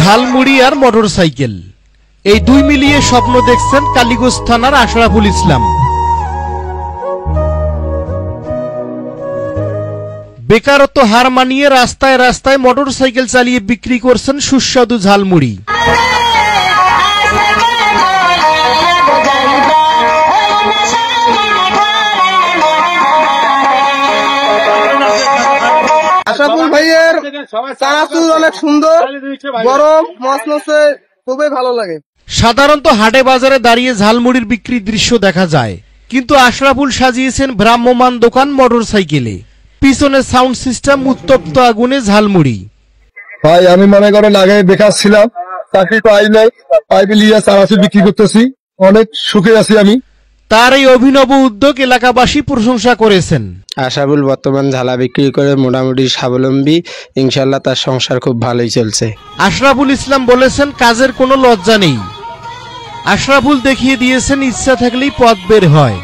ঝালমুড়ি আর motorcycle এই দুই মিলিয়ে স্বপ্ন দেখছেন কালীগঞ্জ থানার আশরাফুল ইসলাম। বেকারত্ব হার মানিয়ে রাস্তায় রাস্তায় মোটরসাইকেল চালিয়ে বিক্রি করছেন সুস্বাদু ঝালমুড়ি। আশরাফুল ভাইয়ের চানাচুর অনেক সুন্দর, গরম মচমচে, খুবই ভালো লাগে। সাধারণত হাটে বাজারে দাঁড়িয়ে ঝালমুড়ির বিক্রির দৃশ্য দেখা যায়, কিন্তু আশরাফুল সাজিয়েছেন ভ্রাম্যমান দোকান মোটরসাইকেলে। পিছনে সাউন্ড সিস্টেম, উত্তপ্ত আগুনে ঝালমুড়ি। ভাই আমি মনে করেন আগে বেকার ছিলাম, চাকরি পাই নাই, পাই বিলিয়ে চানাচুর বিক্রি করতেছি, অনেক সুখে আছি আমি। তার এই অভিনব উদ্যোগ এলাকাবাসী প্রশংসা করেছেন। আশরাফুল বর্তমান ঝালা বিক্রি করে মোটামুটি স্বাবলম্বী, ইনশাল্লাহ তার সংসার খুব ভালোই চলছে। আশরাফুল ইসলাম বলেছেন, কাজের কোনো লজ্জা নেই। আশরাফুল দেখিয়ে দিয়েছেন, ইচ্ছা থাকলেই পথ বের হয়।